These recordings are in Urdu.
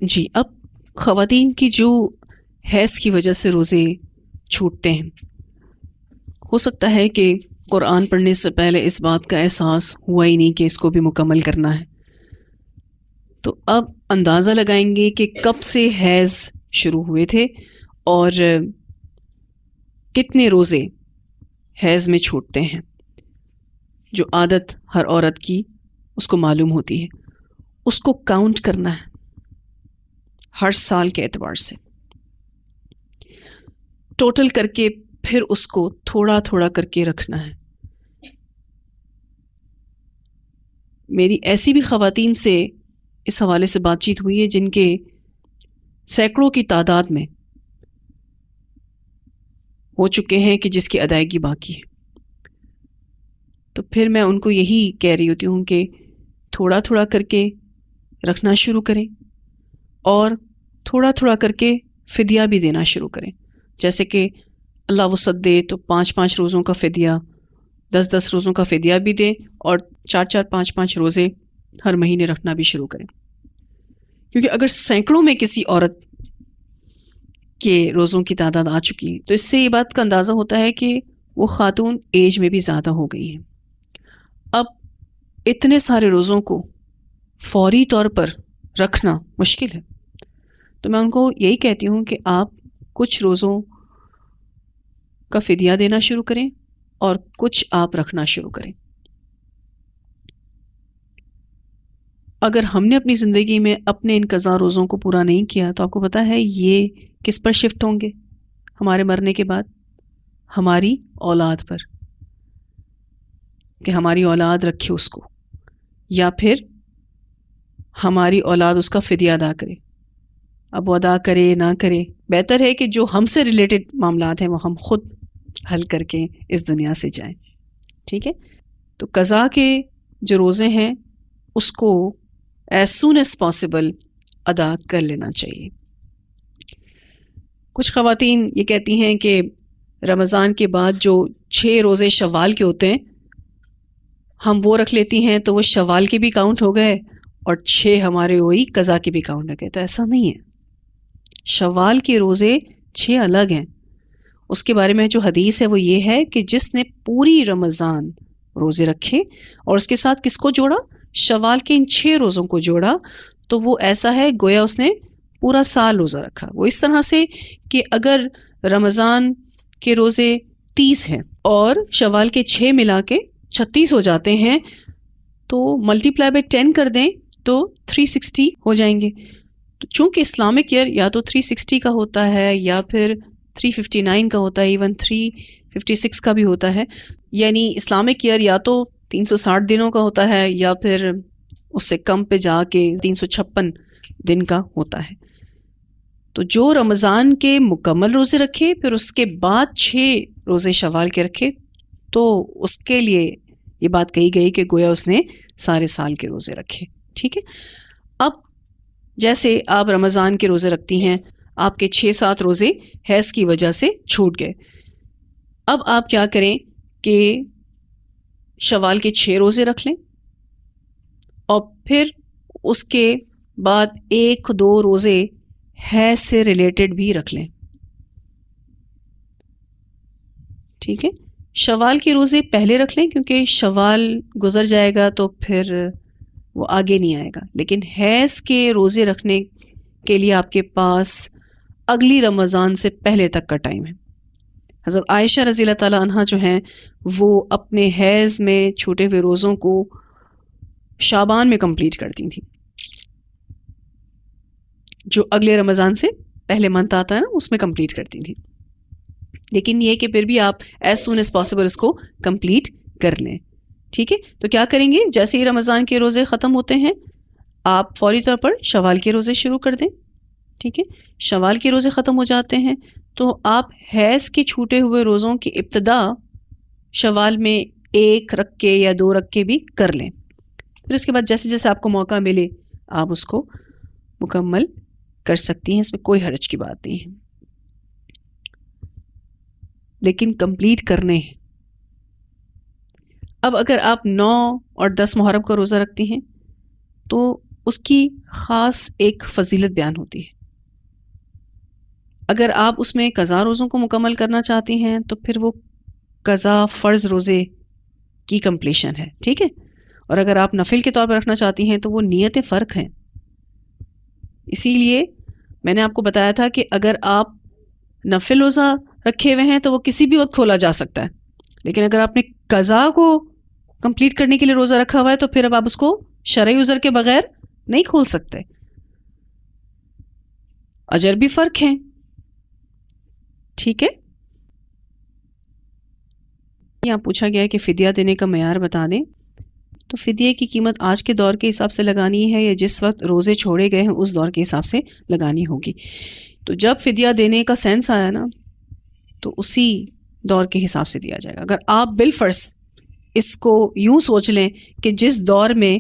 جی، اب خواتین کی جو حیض کی وجہ سے روزے چھوٹتے ہیں، ہو سکتا ہے کہ قرآن پڑھنے سے پہلے اس بات کا احساس ہوا ہی نہیں کہ اس کو بھی مکمل کرنا ہے، تو اب اندازہ لگائیں گے کہ کب سے حیض شروع ہوئے تھے اور کتنے روزے حیض میں چھوٹتے ہیں۔ جو عادت ہر عورت کی اس کو معلوم ہوتی ہے، اس کو کاؤنٹ کرنا ہے ہر سال کے اعتبار سے، ٹوٹل کر کے پھر اس کو تھوڑا تھوڑا کر کے رکھنا ہے۔ میری ایسی بھی خواتین سے اس حوالے سے بات چیت ہوئی ہے جن کے سینکڑوں کی تعداد میں ہو چکے ہیں کہ جس کی ادائیگی باقی ہے، تو پھر میں ان کو یہی کہہ رہی ہوتی ہوں کہ تھوڑا تھوڑا کر کے رکھنا شروع کریں اور تھوڑا تھوڑا کر کے فدیہ بھی دینا شروع کریں۔ جیسے کہ اللہ وسعت دے تو 5 روزوں کا فدیہ، 10 روزوں کا فدیہ بھی دیں اور 4 5 روزے ہر مہینے رکھنا بھی شروع کریں، کیونکہ اگر سینکڑوں میں کسی عورت کے روزوں کی تعداد آ چکی تو اس سے یہ بات کا اندازہ ہوتا ہے کہ وہ خاتون ایج میں بھی زیادہ ہو گئی ہیں۔ اب اتنے سارے روزوں کو فوری طور پر رکھنا مشکل ہے، تو میں ان کو یہی کہتی ہوں کہ آپ کچھ روزوں کا فدیہ دینا شروع کریں اور کچھ آپ رکھنا شروع کریں۔ اگر ہم نے اپنی زندگی میں اپنے ان قضا روزوں کو پورا نہیں کیا تو آپ کو پتہ ہے یہ کس پر شفٹ ہوں گے ہمارے مرنے کے بعد؟ ہماری اولاد پر، کہ ہماری اولاد رکھے اس کو، یا پھر ہماری اولاد اس کا فدیہ ادا کرے۔ اب وہ ادا کرے نہ کرے، بہتر ہے کہ جو ہم سے ریلیٹڈ معاملات ہیں وہ ہم خود حل کر کے اس دنیا سے جائیں، ٹھیک ہے؟ تو قضا کے جو روزے ہیں اس کو ایز سون ایز پاسبل ادا کر لینا چاہیے۔ کچھ خواتین یہ کہتی ہیں کہ رمضان کے بعد جو 6 روزے شوال کے ہوتے ہیں ہم وہ رکھ لیتی ہیں تو وہ شوال کے بھی کاؤنٹ ہو گئے اور 6 ہمارے وہی قضا کے بھی کاؤنٹ ہو گئے۔ تو ایسا نہیں ہے، شوال کے روزے 6 الگ ہیں۔ اس کے بارے میں جو حدیث ہے وہ یہ ہے کہ جس نے پوری رمضان روزے رکھے اور اس کے ساتھ کس کو جوڑا؟ شوال کے ان 6 روزوں کو جوڑا، تو وہ ایسا ہے گویا اس نے پورا سال روزہ رکھا۔ وہ اس طرح سے کہ اگر رمضان کے روزے 30 ہیں اور شوال کے 6 ملا کے 36 ہو جاتے ہیں تو ملٹیپلائی بائی 10 کر دیں تو 360 ہو جائیں گے۔ تو چونکہ اسلامک ایئر یا تو 360 کا ہوتا ہے یا پھر 359 کا ہوتا ہے، ایون 356 کا بھی ہوتا ہے، یعنی اسلامک ایئر یا تو 360 دنوں کا ہوتا ہے یا پھر اس سے کم پہ جا کے 356 دن کا ہوتا ہے۔ تو جو رمضان کے مکمل روزے رکھے پھر اس کے بعد 6 روزے شوال کے رکھے تو اس کے لیے یہ بات کہی گئی کہ گویا اس نے سارے سال کے روزے رکھے، ٹھیک ہے؟ اب جیسے آپ رمضان کے روزے رکھتی ہیں، آپ کے 6-7 روزے حیض کی وجہ سے چھوٹ گئے، اب آپ کیا کریں کہ شوال کے 6 روزے رکھ لیں اور پھر اس کے بعد 1-2 روزے حیض سے ریلیٹڈ بھی رکھ لیں، ٹھیک ہے؟ شوال کے روزے پہلے رکھ لیں کیونکہ شوال گزر جائے گا تو پھر وہ آگے نہیں آئے گا، لیکن حیض کے روزے رکھنے کے لیے آپ کے پاس اگلی رمضان سے پہلے تک کا ٹائم ہے۔ حضرت عائشہ رضی اللہ تعالیٰ عنہا جو ہیں وہ اپنے حیض میں چھوٹے ہوئے روزوں کو شعبان میں کمپلیٹ کرتی تھیں، جو اگلے رمضان سے پہلے منتھ آتا ہے نا اس میں کمپلیٹ کرتی تھیں، لیکن یہ کہ پھر بھی آپ ایز سون ایز پاسبل اس کو کمپلیٹ کر لیں، ٹھیک ہے؟ تو کیا کریں گے، جیسے ہی رمضان کے روزے ختم ہوتے ہیں آپ فوری طور پر شوال کے روزے شروع کر دیں، ٹھیک ہے؟ شوال کے روزے ختم ہو جاتے ہیں تو آپ حیض کے چھوٹے ہوئے روزوں کی ابتدا شوال میں 1 رکھ کے یا 2 رکھ کے بھی کر لیں، پھر اس کے بعد جیسے جیسے آپ کو موقع ملے آپ اس کو مکمل کر سکتی ہیں، اس میں کوئی حرج کی بات نہیں ہے، لیکن کمپلیٹ کرنے ہیں۔ اب اگر آپ 9 اور 10 محرم کا روزہ رکھتی ہیں تو اس کی خاص ایک فضیلت بیان ہوتی ہے. اگر آپ اس میں قضا روزوں کو مکمل کرنا چاہتی ہیں تو پھر وہ قضا فرض روزے کی کمپلیشن ہے، ٹھیک ہے. اور اگر آپ نفل کے طور پر رکھنا چاہتی ہیں تو وہ نیتیں فرق ہیں. اسی لیے میں نے آپ کو بتایا تھا کہ اگر آپ نفل روزہ رکھے ہوئے ہیں تو وہ کسی بھی وقت کھولا جا سکتا ہے، لیکن اگر آپ نے قضا کو کمپلیٹ کرنے کے لیے روزہ رکھا ہوا ہے تو پھر اب آپ اس کو شرعی عذر کے بغیر نہیں کھول سکتے. اجر بھی فرق ہیں، ٹھیک ہے. یہاں پوچھا گیا ہے کہ فدیہ دینے کا معیار بتا دیں. تو فدیے کی قیمت آج کے دور کے حساب سے لگانی ہے یا جس وقت روزے چھوڑے گئے ہیں اس دور کے حساب سے لگانی ہوگی. تو جب فدیہ دینے کا سینس آیا نا تو اسی دور کے حساب سے دیا جائے گا. اگر آپ بالفرض اس کو یوں سوچ لیں کہ جس دور میں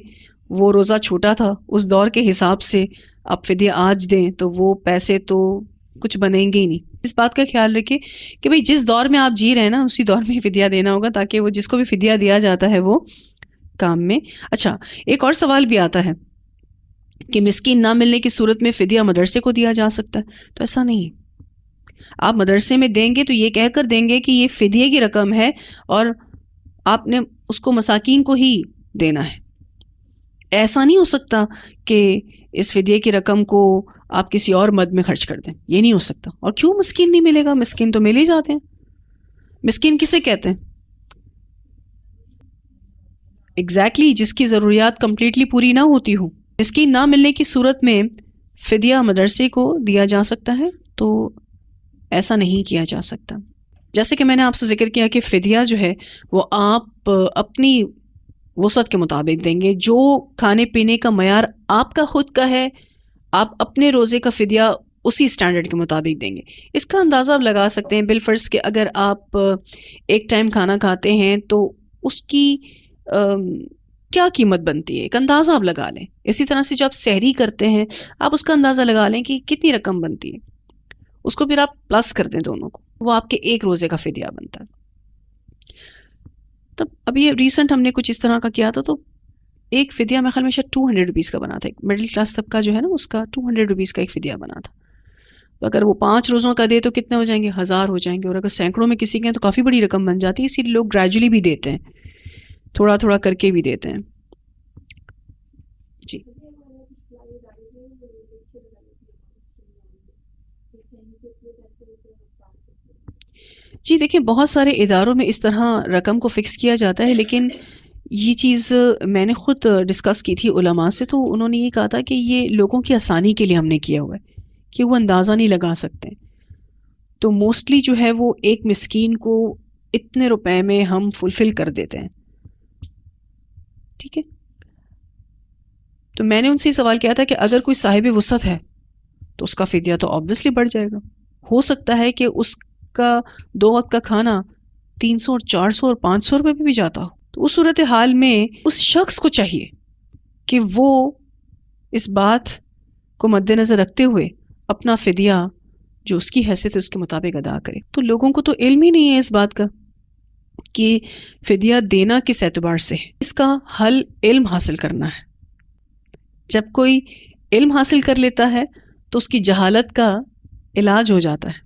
وہ روزہ چھوٹا تھا اس دور کے حساب سے آپ فدیہ آج دیں تو وہ پیسے تو کچھ بنیں گے ہی نہیں. اس بات کا خیال رکھیں کہ بھئی جس دور میں آپ جی رہے ہیں نا اسی دور میں فدیہ دینا ہوگا تاکہ وہ جس کو بھی فدیہ دیا جاتا ہے وہ کام میں. اچھا، ایک اور سوال بھی آتا ہے کہ مسکین نہ ملنے کی صورت میں فدیہ مدرسے کو دیا جا سکتا ہے. تو ایسا نہیں، آپ مدرسے میں دیں گے تو یہ کہہ کر دیں گے کہ یہ فدیے کی رقم ہے اور آپ نے اس کو مساکین کو ہی دینا ہے. ایسا نہیں ہو سکتا کہ اس فدیے کی رقم کو آپ کسی اور مد میں خرچ کر دیں، یہ نہیں ہو سکتا. اور کیوں مسکین نہیں ملے گا؟ مسکین تو مل ہی جاتے ہیں. مسکین کسے کہتے ہیں؟ ایگزیکٹلی جس کی ضروریات کمپلیٹلی پوری نہ ہوتی ہو. مسکین نہ ملنے کی صورت میں فدیہ مدرسے کو دیا جا سکتا ہے، تو ایسا نہیں کیا جا سکتا. جیسے کہ میں نے آپ سے ذکر کیا کہ فدیہ جو ہے وہ آپ اپنی وسعت کے مطابق دیں گے. جو کھانے پینے کا معیار آپ کا خود کا ہے آپ اپنے روزے کا فدیہ اسی سٹینڈرڈ کے مطابق دیں گے. اس کا اندازہ آپ لگا سکتے ہیں بالفرض کہ اگر آپ ایک ٹائم کھانا کھاتے ہیں تو اس کی کیا قیمت بنتی ہے، ایک اندازہ آپ لگا لیں. اسی طرح سے جو آپ سحری کرتے ہیں آپ اس کا اندازہ لگا لیں کہ کتنی رقم بنتی ہے، اس کو پھر آپ پلس کر دیں دونوں کو، وہ آپ کے ایک روزے کا فدیہ بنتا ہے. تب ابھی ریسنٹ ہم نے کچھ اس طرح کا کیا تھا تو ایک فدیہ میرے خیال میں شاید 200 روپیز کا بنا تھا. ایک مڈل کلاس طبقہ جو ہے نا اس کا 200 روپیز کا ایک فدیہ بنا تھا. تو اگر وہ 5 روزوں کا دے تو کتنے ہو جائیں گے؟ 1000 ہو جائیں گے. اور اگر سینکڑوں میں کسی کے ہیں تو کافی بڑی رقم بن جاتی ہے. اسی لیے لوگ گریجولی بھی دیتے ہیں، تھوڑا تھوڑا کر کے بھی دیتے ہیں. جی جی دیکھیں بہت سارے اداروں میں اس طرح رقم کو فکس کیا جاتا ہے، لیکن یہ چیز میں نے خود ڈسکس کی تھی علماء سے تو انہوں نے یہ کہا تھا کہ یہ لوگوں کی آسانی کے لیے ہم نے کیا ہوا ہے کہ وہ اندازہ نہیں لگا سکتے. تو موسٹلی جو ہے وہ ایک مسکین کو اتنے روپے میں ہم فلفل کر دیتے ہیں، ٹھیک ہے. تو میں نے ان سے سوال کیا تھا کہ اگر کوئی صاحب وسعت ہے تو اس کا فدیہ تو آبویسلی بڑھ جائے گا. ہو سکتا ہے کہ اس کا 2 وقت کا کھانا 300 اور 400 اور 500 روپے پہ بھی جاتا ہو. تو اس صورتحال میں اس شخص کو چاہیے کہ وہ اس بات کو مد نظر رکھتے ہوئے اپنا فدیہ جو اس کی حیثیت ہے اس کے مطابق ادا کرے. تو لوگوں کو تو علم ہی نہیں ہے اس بات کا کہ فدیہ دینا کس اعتبار سے ہے. اس کا حل علم حاصل کرنا ہے. جب کوئی علم حاصل کر لیتا ہے تو اس کی جہالت کا علاج ہو جاتا ہے.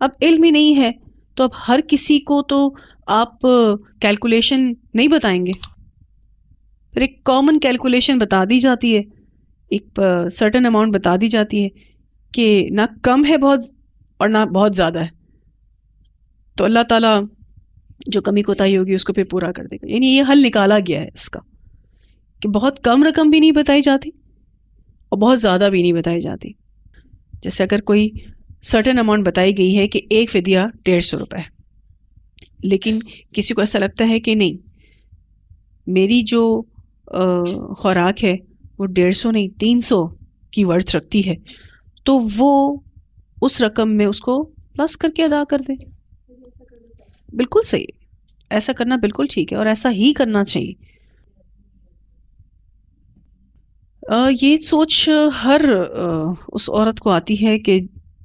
اب علم ہی نہیں ہے تو اب ہر کسی کو تو آپ کیلکولیشن نہیں بتائیں گے. پھر ایک کامن کیلکولیشن بتا دی جاتی ہے، ایک سرٹن اماؤنٹ بتا دی جاتی ہے کہ نہ کم ہے بہت اور نہ بہت زیادہ ہے. تو اللہ تعالیٰ جو کمی کوتاہی ہوگی اس کو پھر پورا کر دے گا. یعنی یہ حل نکالا گیا ہے اس کا کہ بہت کم رقم بھی نہیں بتائی جاتی اور بہت زیادہ بھی نہیں بتائی جاتی. جیسے اگر کوئی سرٹن اماؤنٹ بتائی گئی ہے کہ ایک فدیہ 150 روپے ہے، لیکن کسی کو ایسا لگتا ہے کہ نہیں میری جو خوراک ہے وہ 150 نہیں 300 کی ورتھ رکھتی ہے، تو وہ اس رقم میں اس کو پلس کر کے ادا کر دے. بالکل صحیح، ایسا کرنا بالکل ٹھیک ہے اور ایسا ہی کرنا چاہیے. یہ سوچ ہر اس عورت کو آتی ہے کہ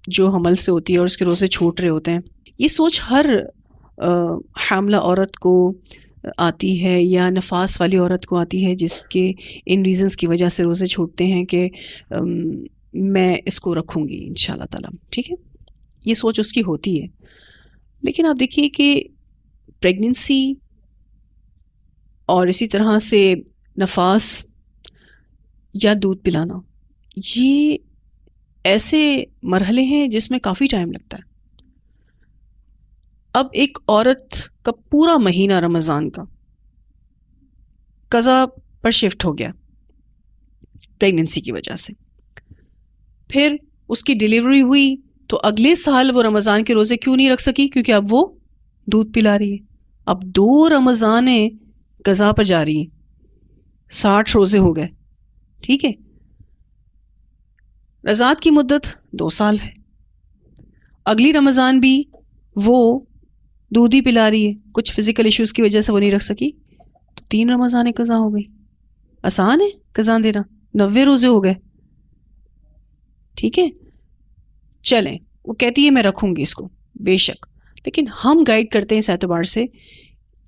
جو حمل سے ہوتی ہے اور اس کے روزے چھوٹ رہے ہوتے ہیں. یہ سوچ ہر حاملہ عورت کو آتی ہے یا نفاس والی عورت کو آتی ہے جس کے ان ریزنز کی وجہ سے روزے چھوٹتے ہیں کہ میں اس کو رکھوں گی انشاءاللہ تعالیٰ، ٹھیک ہے، یہ سوچ اس کی ہوتی ہے. لیکن آپ دیکھیے کہ پریگننسی اور اسی طرح سے نفاس یا دودھ پلانا یہ ایسے مرحلے ہیں جس میں کافی ٹائم لگتا ہے. اب ایک عورت کا پورا مہینہ رمضان کا قضا پر شفٹ ہو گیا پریگننسی کی وجہ سے، پھر اس کی ڈیلیوری ہوئی تو اگلے سال وہ رمضان کے روزے کیوں نہیں رکھ سکی؟ کیونکہ اب وہ دودھ پلا رہی ہے. اب 2 رمضانیں قضا پر جا رہی ہیں، 60 روزے ہو گئے، ٹھیک ہے. رضاعت کی مدت 2 سال ہے، اگلی رمضان بھی وہ دودھ ہی پلا رہی ہے، کچھ فزیکل ایشوز کی وجہ سے وہ نہیں رکھ سکی، تو 3 رمضانیں قضا ہو گئی. آسان ہے قضا دینا، 90 روزے ہو گئے، ٹھیک ہے. چلیں، وہ کہتی ہے میں رکھوں گی اس کو، بے شک، لیکن ہم گائیڈ کرتے ہیں اس اعتبار سے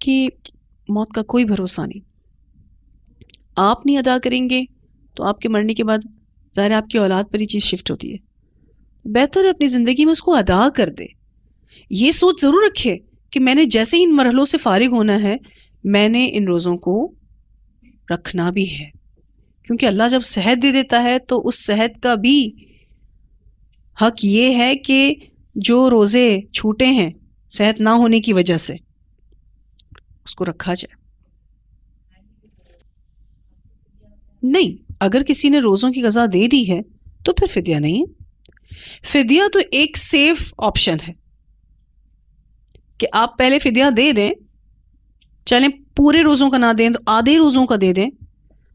کہ موت کا کوئی بھروسہ نہیں. آپ نہیں ادا کریں گے تو آپ کے مرنے کے بعد ظاہر ہے آپ کی اولاد پر ہی چیز شفٹ ہوتی ہے. بہتر ہے اپنی زندگی میں اس کو ادا کر دے. یہ سوچ ضرور رکھے کہ میں نے جیسے ہی ان مرحلوں سے فارغ ہونا ہے میں نے ان روزوں کو رکھنا بھی ہے، کیونکہ اللہ جب صحت دے دیتا ہے تو اس صحت کا بھی حق یہ ہے کہ جو روزے چھوٹے ہیں صحت نہ ہونے کی وجہ سے اس کو رکھا جائے. نہیں، اگر کسی نے روزوں کی قضا دے دی ہے تو پھر فدیہ نہیں ہے. فدیہ تو ایک سیف آپشن ہے کہ آپ پہلے فدیہ دے دیں، چلیں پورے روزوں کا نہ دیں تو آدھے روزوں کا دے دیں،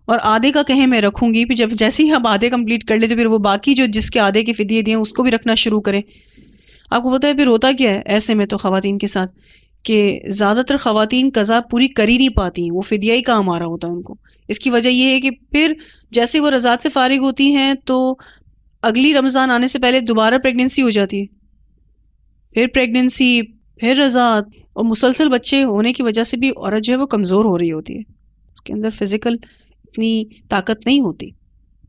اور آدھے کا کہیں میں رکھوں گی، پھر جب جیسے ہی آپ آدھے کمپلیٹ کر لیں تو پھر وہ باقی جو جس کے آدھے کے فدیے دیے اس کو بھی رکھنا شروع کریں. آپ کو پتہ ہے پھر ہوتا کیا ہے ایسے میں تو خواتین کے ساتھ کہ زیادہ تر خواتین قضا پوری کر ہی نہیں پاتی ہیں، وہ فدیہ ہی کام آ رہا ہوتا ہے ان کو. اس کی وجہ یہ ہے کہ پھر جیسے وہ رضاعت سے فارغ ہوتی ہیں تو اگلی رمضان آنے سے پہلے دوبارہ پریگننسی ہو جاتی ہے، پھر پریگننسی، پھر رضاعت، اور مسلسل بچے ہونے کی وجہ سے بھی عورت جو ہے وہ کمزور ہو رہی ہوتی ہے، اس کے اندر فزیکل اتنی طاقت نہیں ہوتی.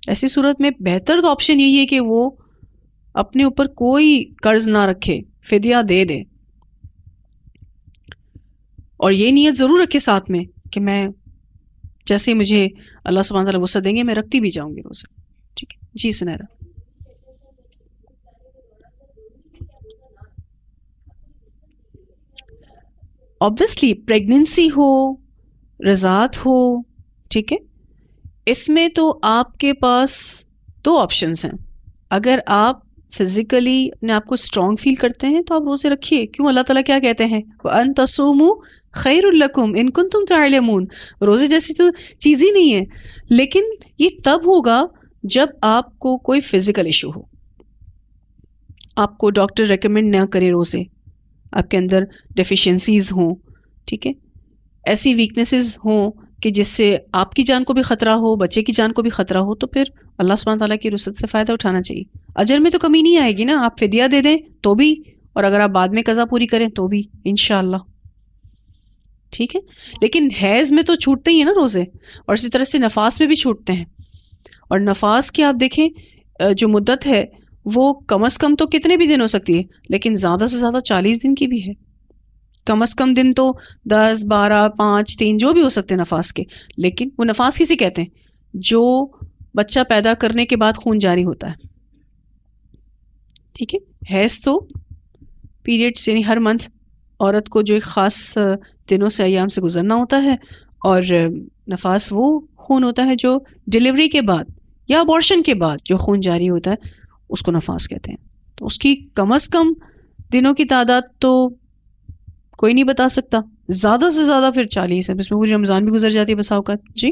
ایسی صورت میں بہتر تو آپشن یہی ہے کہ وہ اپنے اوپر کوئی قرض نہ رکھے، فدیہ دے دے، اور یہ نیت ضرور رکھے ساتھ میں کہ میں جیسے مجھے اللہ سبحانہ تعالیٰ وسعت دیں گے میں رکھتی بھی جاؤں گی روزہ. ٹھیک ہے جی سنیرا. obviously پریگننسی ہو، رضاعت ہو، ٹھیک ہے، اس میں تو آپ کے پاس 2 آپشنس ہیں. اگر آپ فزیکلی اپنے آپ کو اسٹرانگ فیل کرتے ہیں تو آپ روزے رکھیے. کیوں؟ اللہ تعالیٰ کیا کہتے ہیں؟ وَأَن تَصُومُوا خَيْرٌ لَكُمْ إِن كُنتُمْ تَعْلَمُونَ. روزے جیسی تو چیز ہی نہیں ہے، لیکن یہ تب ہوگا جب آپ کو کوئی فزیکل ایشو ہو، آپ کو ڈاکٹر ریکمینڈ نہ کرے روزے، آپ کے اندر ڈیفیشنسیز ہوں، ٹھیک ہے، ایسی ویکنیسز ہوں کہ جس سے آپ کی جان کو بھی خطرہ ہو، بچے کی جان کو بھی خطرہ ہو، تو پھر اللہ سبحانہ تعالیٰ کی رخصت سے فائدہ اٹھانا چاہیے. اجر میں تو کمی نہیں آئے گی نا، آپ فدیہ دے دیں تو بھی، اور اگر آپ بعد میں قضا پوری کریں تو بھی انشاءاللہ، ٹھیک ہے. لیکن حیض میں تو چھوٹتے ہی ہیں نا روزے، اور اسی طرح سے نفاس میں بھی چھوٹتے ہیں. اور نفاس کی آپ دیکھیں جو مدت ہے وہ کم از کم تو کتنے بھی دن ہو سکتی ہے، لیکن زیادہ سے زیادہ 40 دن کی بھی ہے. کم از کم دن تو 10 12 5 3 جو بھی ہو سکتے ہیں نفاس کے. لیکن وہ نفاس کسے کہتے ہیں؟ جو بچہ پیدا کرنے کے بعد خون جاری ہوتا ہے، ٹھیک ہے. حیض تو پیریڈس یعنی ہر منتھ عورت کو جو ایک خاص دنوں سے ایام سے گزرنا ہوتا ہے، اور نفاس وہ خون ہوتا ہے جو ڈیلیوری کے بعد یا ابورشن کے بعد جو خون جاری ہوتا ہے اس کو نفاس کہتے ہیں. تو اس کی کم از کم دنوں کی تعداد تو کوئی نہیں بتا سکتا، زیادہ سے زیادہ پھر 40 ہے، اس میں پوری رمضان بھی گزر جاتی ہے بسا اوقات. جی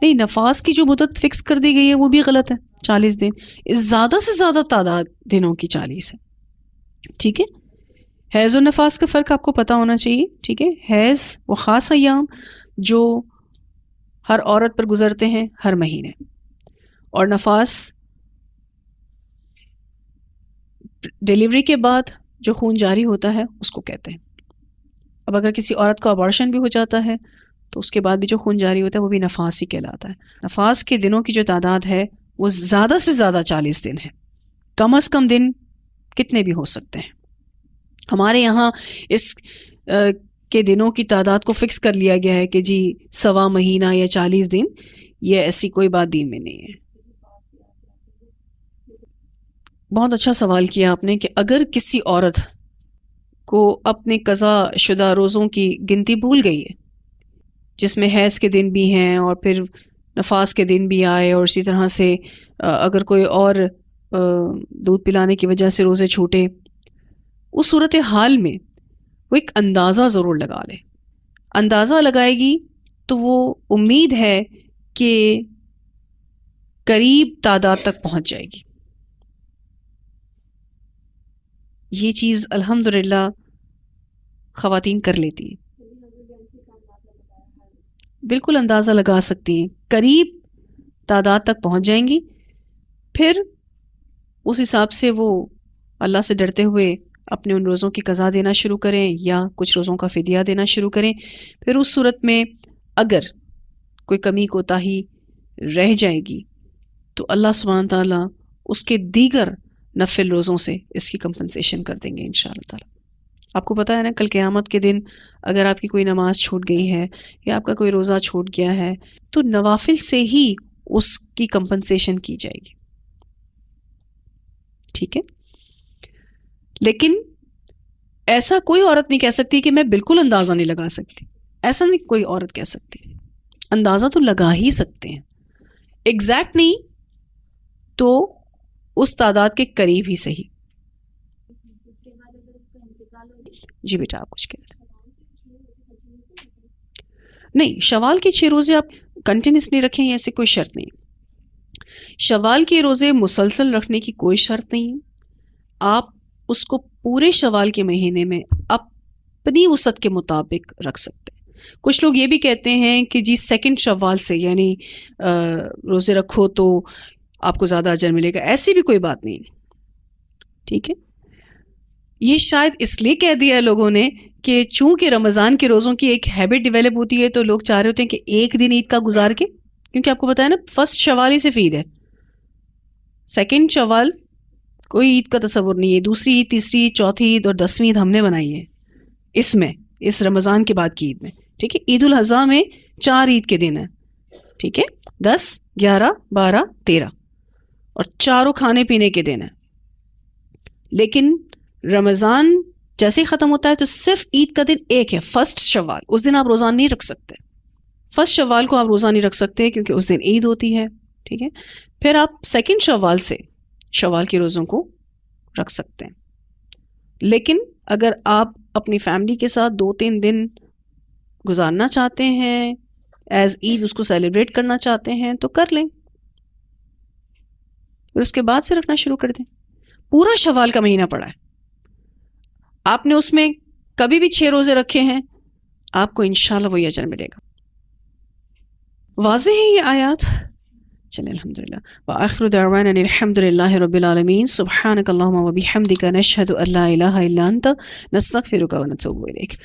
نہیں، نفاس کی جو مدت فکس کر دی گئی ہے وہ بھی غلط ہے، 40 دن، زیادہ سے زیادہ تعداد دنوں کی 40 ہے، ٹھیک ہے. حیض و نفاس کا فرق آپ کو پتہ ہونا چاہیے، ٹھیک ہے. حیض وہ خاص ایام جو ہر عورت پر گزرتے ہیں ہر مہینے، اور نفاس ڈیلیوری کے بعد جو خون جاری ہوتا ہے اس کو کہتے ہیں. اب اگر کسی عورت کو ابارشن بھی ہو جاتا ہے تو اس کے بعد بھی جو خون جاری ہوتا ہے وہ بھی نفاس ہی کہلاتا ہے. نفاس کے دنوں کی جو تعداد ہے وہ زیادہ سے زیادہ 40 دن ہے. کم از کم دن کتنے بھی ہو سکتے ہیں. ہمارے یہاں اس کے دنوں کی تعداد کو فکس کر لیا گیا ہے کہ جی 1.25 مہینہ یا 40 دن. یہ ایسی کوئی بات دین میں نہیں ہے. بہت اچھا سوال کیا آپ نے کہ اگر کسی عورت کو اپنے قضا شدہ روزوں کی گنتی بھول گئی ہے جس میں حیض کے دن بھی ہیں اور پھر نفاس کے دن بھی آئے اور اسی طرح سے اگر کوئی اور دودھ پلانے کی وجہ سے روزے چھوٹے، اس صورت حال میں وہ ایک اندازہ ضرور لگا لے. اندازہ لگائے گی تو وہ امید ہے کہ قریب تعداد تک پہنچ جائے گی. یہ چیز الحمدللہ خواتین کر لیتی ہیں. بالکل اندازہ لگا سکتی ہیں، قریب تعداد تک پہنچ جائیں گی. پھر اس حساب سے وہ اللہ سے ڈرتے ہوئے اپنے ان روزوں کی قضا دینا شروع کریں یا کچھ روزوں کا فدیہ دینا شروع کریں. پھر اس صورت میں اگر کوئی کمی کوتاہی رہ جائے گی تو اللہ سبحانہ تعالیٰ اس کے دیگر نفل روزوں سے اس کی کمپنسیشن کر دیں گے انشاءاللہ تعالیٰ. آپ کو پتہ ہے نا کل قیامت کے دن اگر آپ کی کوئی نماز چھوٹ گئی ہے یا آپ کا کوئی روزہ چھوٹ گیا ہے تو نوافل سے ہی اس کی کمپنسیشن کی جائے گی. ٹھیک ہے، لیکن ایسا کوئی عورت نہیں کہہ سکتی کہ میں بالکل اندازہ نہیں لگا سکتی. ایسا نہیں کوئی عورت کہہ سکتی. اندازہ تو لگا ہی سکتے ہیں، ایگزیکٹ نہیں تو اس تعداد کے قریب ہی صحیح. جی بیٹا آپ کچھ کہہ رہے تھے. نہیں، شوال کے 6 روزے آپ کنٹینیوسلی رکھیں ایسے کوئی شرط نہیں. شوال کے روزے مسلسل رکھنے کی کوئی شرط نہیں. آپ اس کو پورے شوال کے مہینے میں اپنی وسعت کے مطابق رکھ سکتے ہیں. کچھ لوگ یہ بھی کہتے ہیں کہ جی 2 شوال سے یعنی روزے رکھو تو آپ کو زیادہ اجر ملے گا. ایسی بھی کوئی بات نہیں. ٹھیک ہے، یہ شاید اس لیے کہہ دیا ہے لوگوں نے کہ چونکہ رمضان کے روزوں کی ایک ہیبٹ ڈیولپ ہوتی ہے تو لوگ چاہ رہے ہوتے ہیں کہ ایک دن عید کا گزار کے، کیونکہ آپ کو پتا ہے نا 1 شوال ہی صرف عید ہے. 2 شوال کوئی عید کا تصور نہیں ہے. دوسری عید، تیسری عید، چوتھی عید اور 10ویں عید ہم نے بنائی ہے اس میں، اس رمضان کے بعد کی عید میں. ٹھیک ہے، عید الاضحیٰ میں 4 عید کے دن ہیں. ٹھیک ہے، 10، 11، 12، 13 اور چاروں کھانے پینے کے دن ہیں. لیکن رمضان جیسے ہی ختم ہوتا ہے تو صرف عید کا دن ایک ہے، 1 شوال. اس دن آپ روزہ نہیں رکھ سکتے. 1 شوال کو آپ روزہ نہیں رکھ سکتے کیونکہ اس دن عید ہوتی ہے. ٹھیک ہے، پھر آپ 2 شوال سے شوال کے روزوں کو رکھ سکتے ہیں. لیکن اگر آپ اپنی فیملی کے ساتھ 2-3 دن گزارنا چاہتے ہیں، ایز عید اس کو سیلیبریٹ کرنا چاہتے ہیں تو کر لیں، پھر اس کے بعد سے رکھنا شروع کر دیں. پورا شوال کا مہینہ پڑا ہے، آپ نے اس میں کبھی بھی 6 روزے رکھے ہیں، آپ کو انشاءاللہ وہی اجر ملے گا. واضح ہے یہ آیات. چلیں الحمدللہ. وآخر دعوانا الحمدللہ رب العالمین. سبحانک اللہم و بحمدک نشہد ان لا الہ الا انت نستغفرک و نتوب الیک.